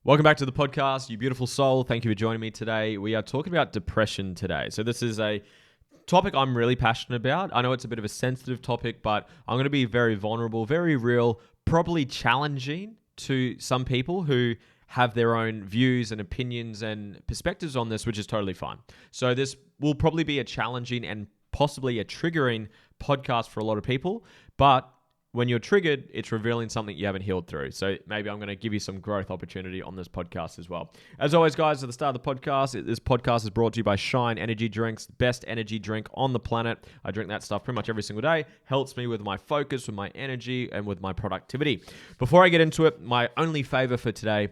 Welcome back to the podcast, you beautiful soul. Thank you for joining me today. We are talking about depression today. So this is a topic I'm really passionate about. I know it's a bit of a sensitive topic, but I'm going to be very vulnerable, very real, probably challenging to some people who have their own views and opinions and perspectives on this, which is totally fine. So this will probably be a challenging and possibly a triggering podcast for a lot of people, but when you're triggered, it's revealing something you haven't healed through. So maybe I'm going to give you some growth opportunity on this podcast as well. As always, guys, at the start of the podcast, this podcast is brought to you by Shine Energy Drinks, best energy drink on the planet. I drink that stuff pretty much every single day. Helps me with my focus, with my energy, and with my productivity. Before I get into it, my only favor for today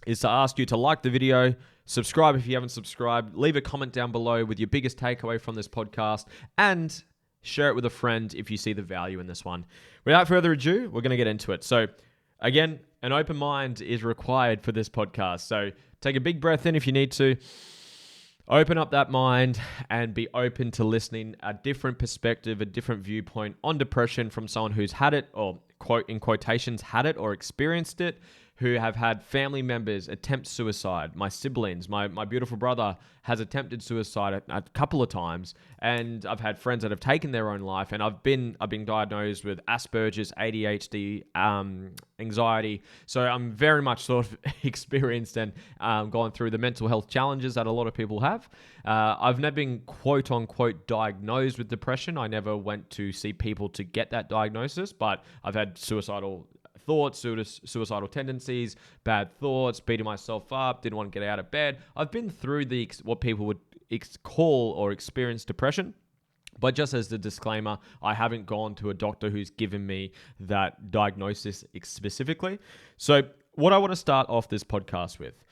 is to ask you to like the video, subscribe if you haven't subscribed, leave a comment down below with your biggest takeaway from this podcast, and share it with a friend if you see the value in this one. Without further ado, we're going to get into it. So again, an open mind is required for this podcast. So take a big breath in if you need to. Open up that mind and be open to listening a different perspective, a different viewpoint on depression from someone who's had it, or quote in quotations, had it or experienced it, who have had family members attempt suicide. My siblings, my beautiful brother has attempted suicide a couple of times, and I've had friends that have taken their own life, and I've been diagnosed with Asperger's, ADHD, anxiety. So I'm very much sort of experienced and gone through the mental health challenges that a lot of people have. I've never been quote unquote diagnosed with depression. I never went to see people to get that diagnosis, but I've had suicidal thoughts, suicidal tendencies, bad thoughts, beating myself up, didn't want to get out of bed. I've been through what people would call or experience depression. But just as the disclaimer, I haven't gone to a doctor who's given me that diagnosis specifically. So what I want to start off this podcast with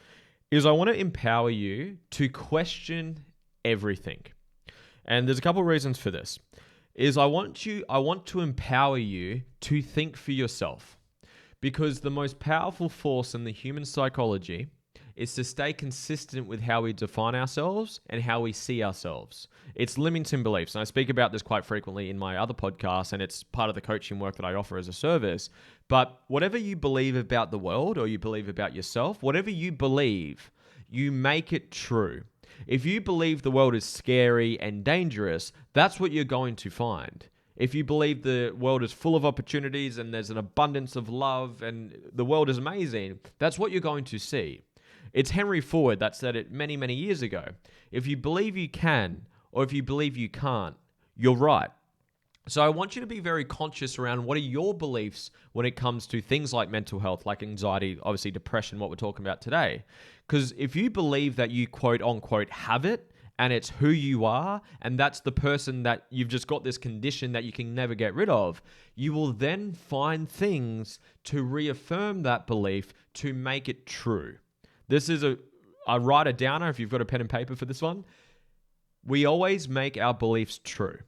is I want to empower you to question everything. And there's a couple of reasons for this. I want to empower you to think for yourself. Because the most powerful force in the human psychology is to stay consistent with how we define ourselves and how we see ourselves. It's limiting beliefs. And I speak about this quite frequently in my other podcasts, and it's part of the coaching work that I offer as a service. But whatever you believe about the world or you believe about yourself, whatever you believe, you make it true. If you believe the world is scary and dangerous, that's what you're going to find. If you believe the world is full of opportunities and there's an abundance of love and the world is amazing, that's what you're going to see. It's Henry Ford that said it many, many years ago. If you believe you can, or if you believe you can't, you're right. So I want you to be very conscious around what are your beliefs when it comes to things like mental health, like anxiety, obviously depression, what we're talking about today. Because if you believe that you quote unquote have it, and it's who you are, and that's the person that you've just got this condition that you can never get rid of, you will then find things to reaffirm that belief to make it true. This is a writer downer, if you've got a pen and paper for this one. We always make our beliefs true.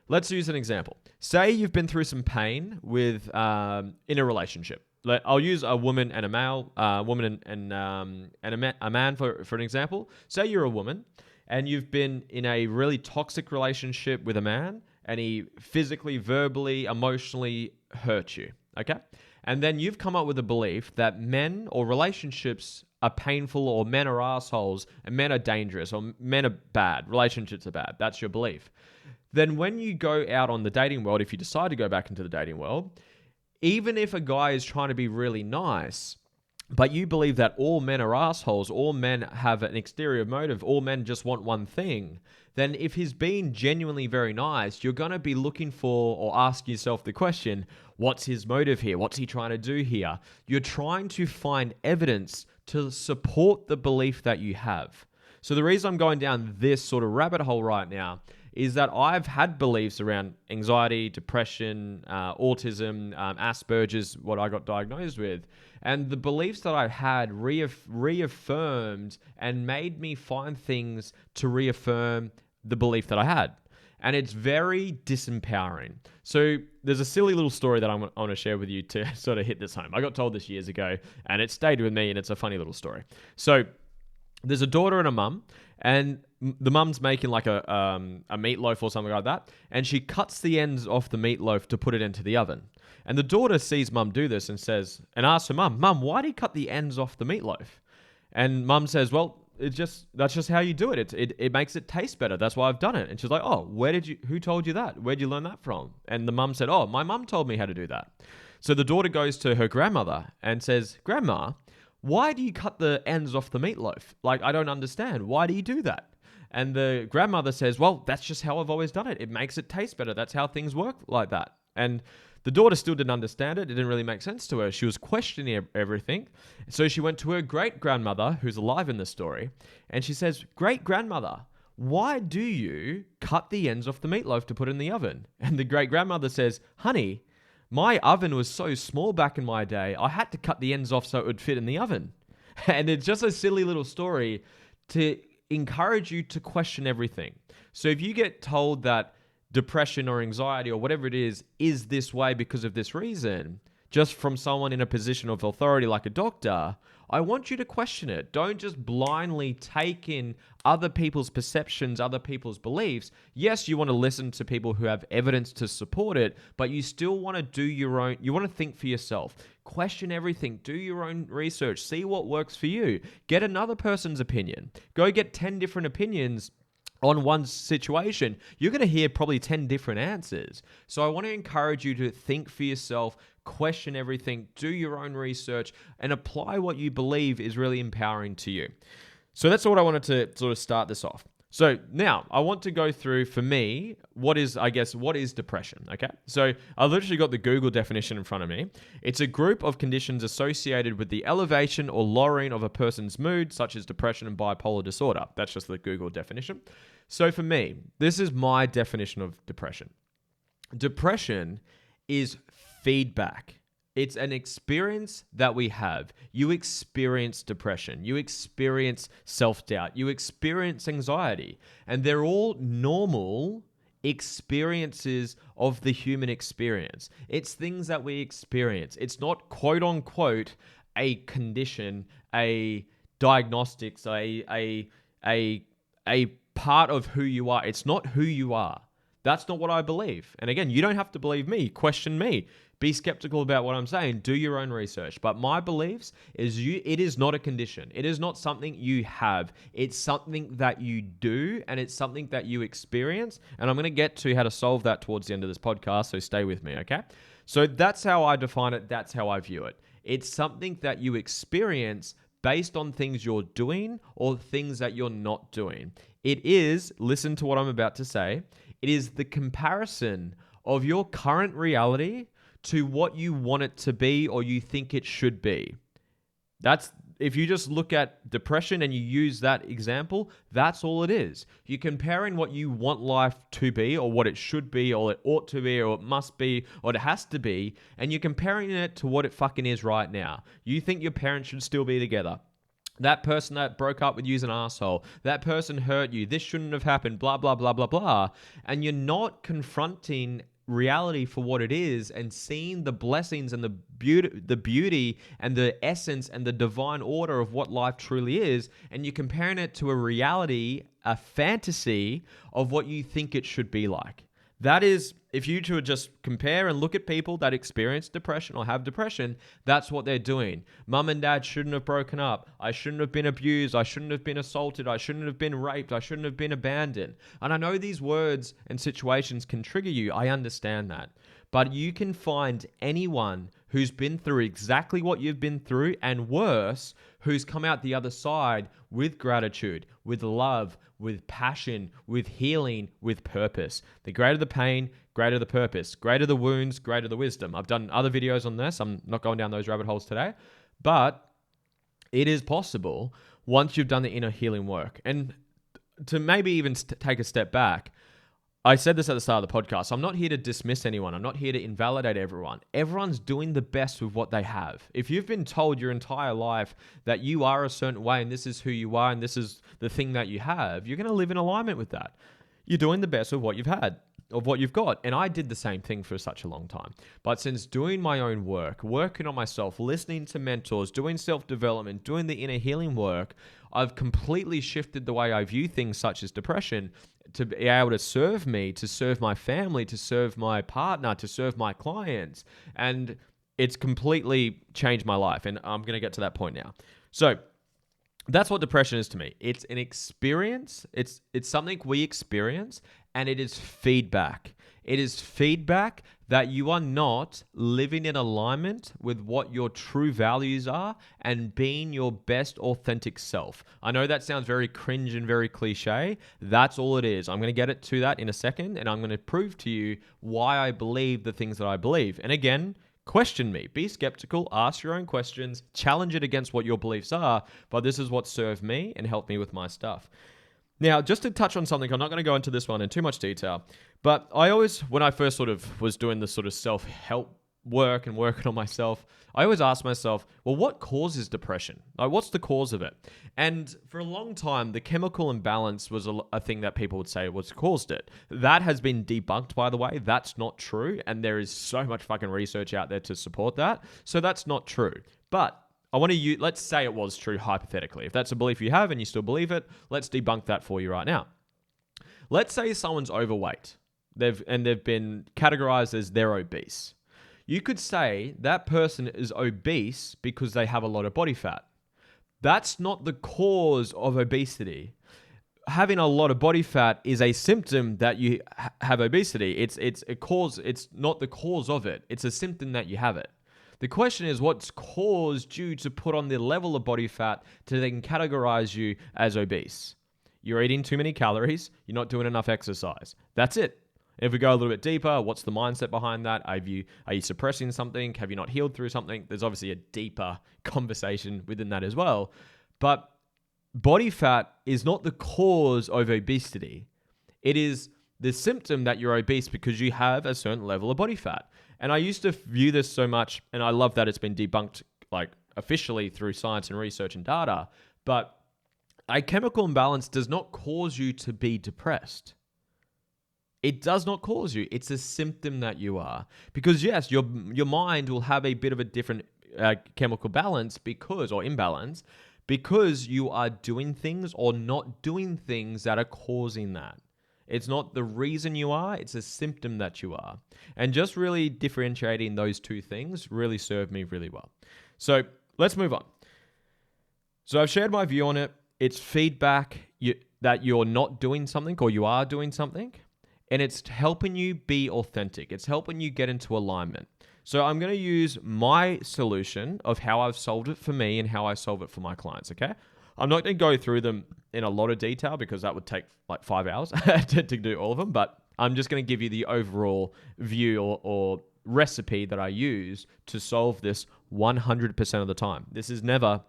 Let's use an example. Say you've been through some pain with in a relationship. I'll use a woman and a male, woman and a man for an example. Say you're a woman, and you've been in a really toxic relationship with a man, and he physically, verbally, emotionally hurt you, okay? And then you've come up with a belief that men or relationships are painful, or men are assholes, and men are dangerous, or men are bad, relationships are bad. That's your belief. Then when you go out on the dating world, if you decide to go back into the dating world, even if a guy is trying to be really nice, but you believe that all men are assholes, all men have an exterior motive, all men just want one thing, then if he's being genuinely very nice, you're going to be looking for or ask yourself the question, what's his motive here? What's he trying to do here? You're trying to find evidence to support the belief that you have. So the reason I'm going down this sort of rabbit hole right now is that I've had beliefs around anxiety, depression, autism, Asperger's, what I got diagnosed with. And the beliefs that I had reaffirmed and made me find things to reaffirm the belief that I had. And it's very disempowering. So there's a silly little story that I want to share with you to sort of hit this home. I got told this years ago, and it stayed with me, and it's a funny little story. So there's a daughter and a mum, and the mum's making like a meatloaf or something like that, and she cuts the ends off the meatloaf to put it into the oven. And the daughter sees mum do this and asks her mum, why do you cut the ends off the meatloaf? And mum says, well, that's just how you do it. It makes it taste better. That's why I've done it. And she's like, oh, who told you that? Where'd you learn that from? And the mum said, oh, my mum told me how to do that. So the daughter goes to her grandmother and says, Grandma, why do you cut the ends off the meatloaf? Like, I don't understand. Why do you do that? And the grandmother says, well, that's just how I've always done it. It makes it taste better. That's how things work like that. And the daughter still didn't understand it. It didn't really make sense to her. She was questioning everything. So she went to her great-grandmother, who's alive in the story, and she says, great-grandmother, why do you cut the ends off the meatloaf to put in the oven? And the great-grandmother says, honey, my oven was so small back in my day, I had to cut the ends off so it would fit in the oven. And it's just a silly little story to encourage you to question everything. So if you get told that depression or anxiety or whatever it is this way because of this reason, just from someone in a position of authority like a doctor, I want you to question it. Don't just blindly take in other people's perceptions, other people's beliefs. Yes, you want to listen to people who have evidence to support it, but you still want to do your own, you want to think for yourself. Question everything, do your own research, see what works for you. Get another person's opinion. Go get 10 different opinions on one situation. You're going to hear probably 10 different answers. So I want to encourage you to think for yourself, question everything, do your own research, and apply what you believe is really empowering to you. So that's what I wanted to sort of start this off. So now I want to go through, for me, what is depression, okay? So I literally got the Google definition in front of me. It's a group of conditions associated with the elevation or lowering of a person's mood, such as depression and bipolar disorder. That's just the Google definition. So for me, this is my definition of depression. Depression is feedback. It's an experience that we have. You experience depression. You experience self-doubt. You experience anxiety. And they're all normal experiences of the human experience. It's things that we experience. It's not quote unquote a condition, a diagnostics, a part of who you are. It's not who you are. That's not what I believe. And again, you don't have to believe me. Question me. Be skeptical about what I'm saying. Do your own research. But my beliefs is it is not a condition. It is not something you have. It's something that you do, and it's something that you experience. And I'm going to get to how to solve that towards the end of this podcast, so stay with me, okay? So that's how I define it. That's how I view it. It's something that you experience based on things you're doing or things that you're not doing. It is, listen to what I'm about to say, it is the comparison of your current reality to what you want it to be or you think it should be. That's, if you just look at depression and you use that example, that's all it is. You're comparing what you want life to be or what it should be or it ought to be or it must be or it has to be, and you're comparing it to what it fucking is right now. You think your parents should still be together. That person that broke up with you is an asshole. That person hurt you. This shouldn't have happened, blah, blah, blah, blah, blah. And you're not confronting reality for what it is and seeing the blessings and the beauty and the essence and the divine order of what life truly is, and you're comparing it to a reality, a fantasy of what you think it should be like. That is, if you two just compare and look at people that experience depression or have depression, that's what they're doing. Mum and dad shouldn't have broken up. I shouldn't have been abused. I shouldn't have been assaulted. I shouldn't have been raped. I shouldn't have been abandoned. And I know these words and situations can trigger you. I understand that. But you can find anyone who's been through exactly what you've been through and worse, who's come out the other side with gratitude, with love, with passion, with healing, with purpose. The greater the pain, greater the purpose. Greater the wounds, greater the wisdom. I've done other videos on this. I'm not going down those rabbit holes today. But it is possible once you've done the inner healing work. And to maybe even take a step back, I said this at the start of the podcast. I'm not here to dismiss anyone. I'm not here to invalidate everyone. Everyone's doing the best with what they have. If you've been told your entire life that you are a certain way and this is who you are and this is the thing that you have, you're going to live in alignment with that. You're doing the best with what you've had. of what you've got. And I did the same thing for such a long time. But since doing my own work, working on myself, listening to mentors, doing self-development, doing the inner healing work, I've completely shifted the way I view things such as depression to be able to serve me, to serve my family, to serve my partner, to serve my clients. And it's completely changed my life. And I'm going to get to that point now. So that's what depression is to me. It's an experience. It's something we experience, and it is feedback. It is feedback that you are not living in alignment with what your true values are and being your best authentic self. I know that sounds very cringe and very cliche. That's all it is. I'm going to get it to that in a second, and I'm going to prove to you why I believe the things that I believe. And again, question me, be skeptical, ask your own questions, challenge it against what your beliefs are, but this is what served me and helped me with my stuff. Now, just to touch on something, I'm not going to go into this one in too much detail, but I always, when I first sort of was doing this sort of self-help work and working on myself, I always ask myself, well, what causes depression? Like, what's the cause of it? And for a long time, the chemical imbalance was a thing that people would say was caused it. That has been debunked, by the way. That's not true. And there is so much fucking research out there to support that. So that's not true. But I want to use, let's say it was true hypothetically. If that's a belief you have and you still believe it, let's debunk that for you right now. Let's say someone's overweight. They've been categorized as they're obese. You could say that person is obese because they have a lot of body fat. That's not the cause of obesity. Having a lot of body fat is a symptom that you have obesity. It's a cause. It's not the cause of it. It's a symptom that you have it. The question is, what's caused you to put on the level of body fat to then categorize you as obese? You're eating too many calories. You're not doing enough exercise. That's it. If we go a little bit deeper, what's the mindset behind that? Are you suppressing something? Have you not healed through something? There's obviously a deeper conversation within that as well. But body fat is not the cause of obesity. It is the symptom that you're obese because you have a certain level of body fat. And I used to view this so much, and I love that it's been debunked like officially through science and research and data, but a chemical imbalance does not cause you to be depressed. It does not cause you. It's a symptom that you are. Because yes, your mind will have a bit of a different chemical balance or imbalance because you are doing things or not doing things that are causing that. It's not the reason you are, it's a symptom that you are. And just really differentiating those two things really served me really well. So let's move on. So I've shared my view on it. It's feedback that you're not doing something or you are doing something. And it's helping you be authentic. It's helping you get into alignment. So I'm going to use my solution of how I've solved it for me and how I solve it for my clients, okay? I'm not going to go through them in a lot of detail because that would take like 5 hours to do all of them. But I'm just going to give you the overall view or recipe that I use to solve this 100% of the time. This has never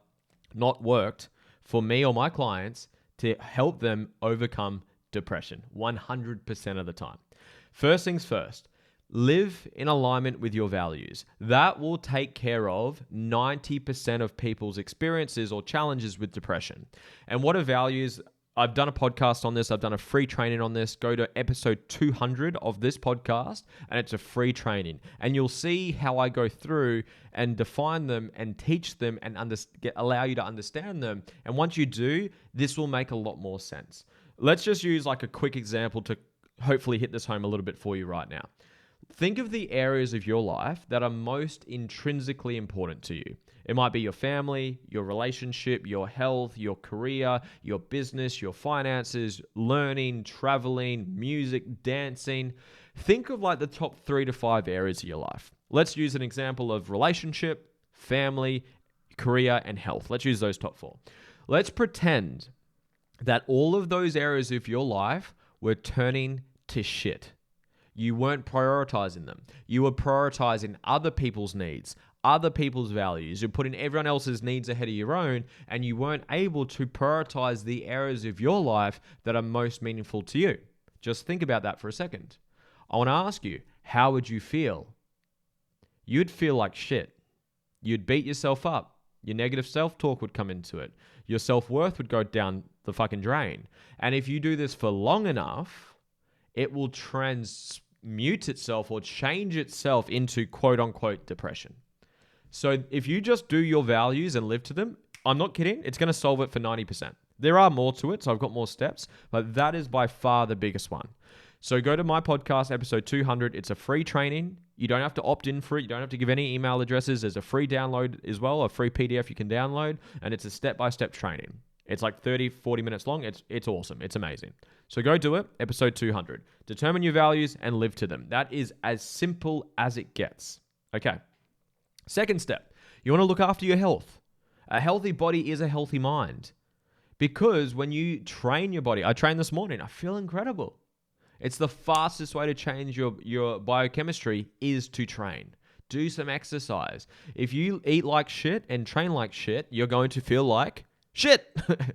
not worked for me or my clients to help them overcome depression 100% of the time. First things first, live in alignment with your values. That will take care of 90% of people's experiences or challenges with depression. And what are values? I've done a podcast on this. I've done a free training on this. Go to episode 200 of this podcast, and it's a free training. And you'll see how I go through and define them and teach them and allow you to understand them. And once you do, this will make a lot more sense. Let's just use like a quick example to hopefully hit this home a little bit for you right now. Think of the areas of your life that are most intrinsically important to you. It might be your family, your relationship, your health, your career, your business, your finances, learning, traveling, music, dancing. Think of like the top 3 to 5 areas of your life. Let's use an example of relationship, family, career, and health. Let's use those top 4. Let's pretend that all of those areas of your life were turning to shit. You weren't prioritizing them. You were prioritizing other people's needs, other people's values. You're putting everyone else's needs ahead of your own, and you weren't able to prioritize the areas of your life that are most meaningful to you. Just think about that for a second. I want to ask you, how would you feel? You'd feel like shit. You'd beat yourself up. Your negative self-talk would come into it. Your self-worth would go down the fucking drain. And if you do this for long enough, it will transmute itself or change itself into quote unquote depression. So if you just do your values and live to them, I'm not kidding, it's going to solve it for 90%. There are more to it, so I've got more steps, but that is by far the biggest one. So go to my podcast, episode 200. It's a free training. You don't have to opt in for it. You don't have to give any email addresses. There's a free download as well, a free PDF you can download, and it's a step-by-step training. It's like 30, 40 minutes long. It's awesome. It's amazing. So go do it, episode 200. Determine your values and live to them. That is as simple as it gets. Okay. Second step, you want to look after your health. A healthy body is a healthy mind. Because when you train your body, I trained this morning, I feel incredible. It's the fastest way to change your biochemistry is to train. Do some exercise. If you eat like shit and train like shit, you're going to feel like shit.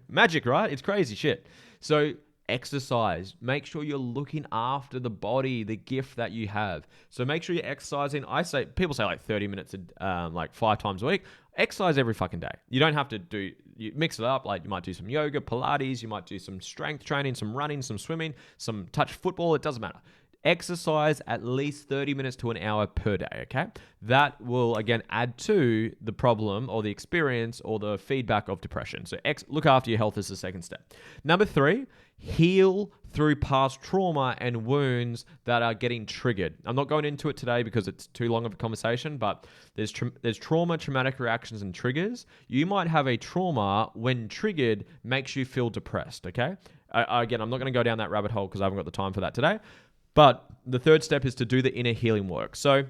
Magic, right? It's crazy shit. So exercise. Make sure you're looking after the body, the gift that you have. So make sure you're exercising. People say like 30 minutes, like 5 times a week. Exercise every fucking day. You don't have to you mix it up. Like you might do some yoga, Pilates, you might do some strength training, some running, some swimming, some touch football. It doesn't matter. Exercise at least 30 minutes to an hour per day, okay? That will, again, add to the problem or the experience or the feedback of depression. So look after your health is the second step. Number 3, heal through past trauma and wounds that are getting triggered. I'm not going into it today because it's too long of a conversation, but there's trauma, traumatic reactions, and triggers. You might have a trauma when triggered makes you feel depressed, okay? Again, I'm not going to go down that rabbit hole because I haven't got the time for that today. But the third step is to do the inner healing work. So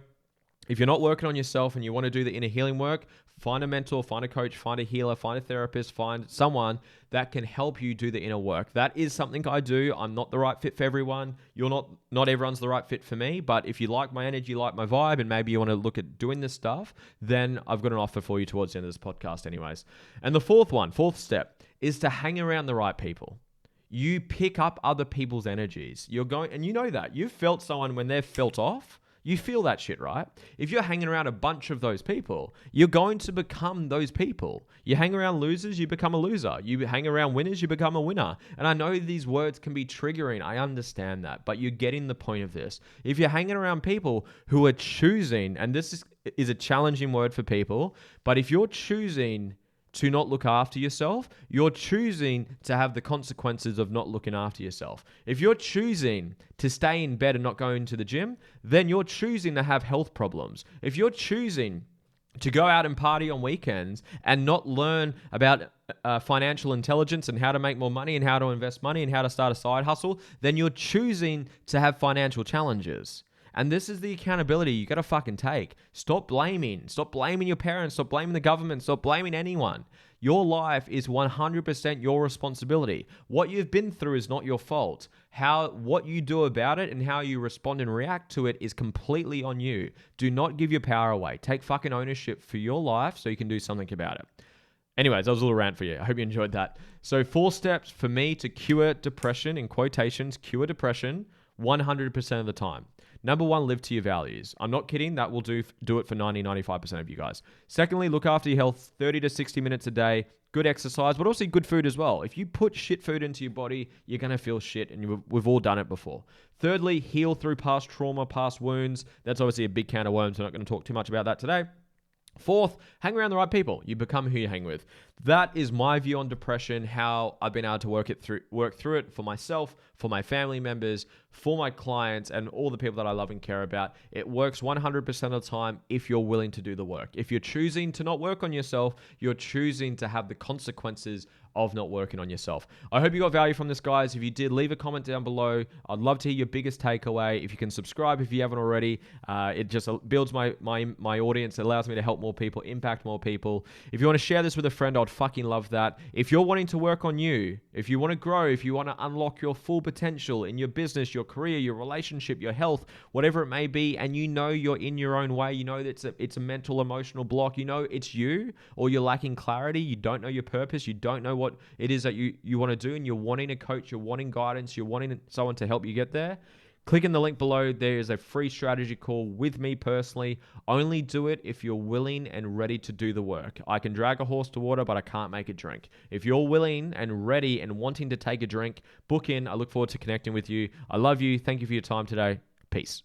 if you're not working on yourself and you want to do the inner healing work, find a mentor, find a coach, find a healer, find a therapist, find someone that can help you do the inner work. That is something I do. I'm not the right fit for everyone. Not everyone's the right fit for me. But if you like my energy, like my vibe, and maybe you want to look at doing this stuff, then I've got an offer for you towards the end of this podcast anyways. And the fourth step is to hang around the right people. You pick up other people's energies. And you know that. You've felt someone when they're felt off. You feel that shit, right? If you're hanging around a bunch of those people, you're going to become those people. You hang around losers, you become a loser. You hang around winners, you become a winner. And I know these words can be triggering. I understand that. But you're getting the point of this. If you're hanging around people who are choosing, and this is a challenging word for people, but if you're choosing to not look after yourself, you're choosing to have the consequences of not looking after yourself. If you're choosing to stay in bed and not go into the gym, then you're choosing to have health problems. If you're choosing to go out and party on weekends and not learn about financial intelligence and how to make more money and how to invest money and how to start a side hustle, then you're choosing to have financial challenges. And this is the accountability you got to fucking take. Stop blaming. Stop blaming your parents. Stop blaming the government. Stop blaming anyone. Your life is 100% your responsibility. What you've been through is not your fault. What you do about it and how you respond and react to it is completely on you. Do not give your power away. Take fucking ownership for your life so you can do something about it. Anyways, that was a little rant for you. I hope you enjoyed that. So 4 steps for me to cure depression, in quotations, cure depression 100% of the time. Number 1, live to your values. I'm not kidding. That will do it for 95% of you guys. Secondly, look after your health 30 to 60 minutes a day. Good exercise, but also good food as well. If you put shit food into your body, you're going to feel shit, and we've all done it before. Thirdly, heal through past trauma, past wounds. That's obviously a big can of worms. We're not going to talk too much about that today. Fourth, hang around the right people. You become who you hang with. That is my view on depression, how I've been able to work through it for myself, for my family members, for my clients, and all the people that I love and care about. It works 100% of the time if you're willing to do the work. If you're choosing to not work on yourself, you're choosing to have the consequences of not working on yourself. I hope you got value from this, guys. If you did, leave a comment down below. I'd love to hear your biggest takeaway. If you can subscribe if you haven't already, it just builds my audience. It allows me to help more people, impact more people. If you want to share this with a friend, I'd fucking love that. If you're wanting to work on you, if you want to grow, if you want to unlock your full potential in your business, your career, your relationship, your health, whatever it may be, and you know you're in your own way, you know that it's a mental, emotional block, you know it's you, or you're lacking clarity, you don't know your purpose, you don't know what it is that you want to do, and you're wanting a coach, you're wanting guidance, you're wanting someone to help you get there, Click in the link below. There is a free strategy call with me personally. Only do it if you're willing and ready to do the work. I can drag a horse to water, but I can't make it drink. If you're willing and ready and wanting to take a drink, book in. I look forward to connecting with you. I love you. Thank you for your time today. Peace.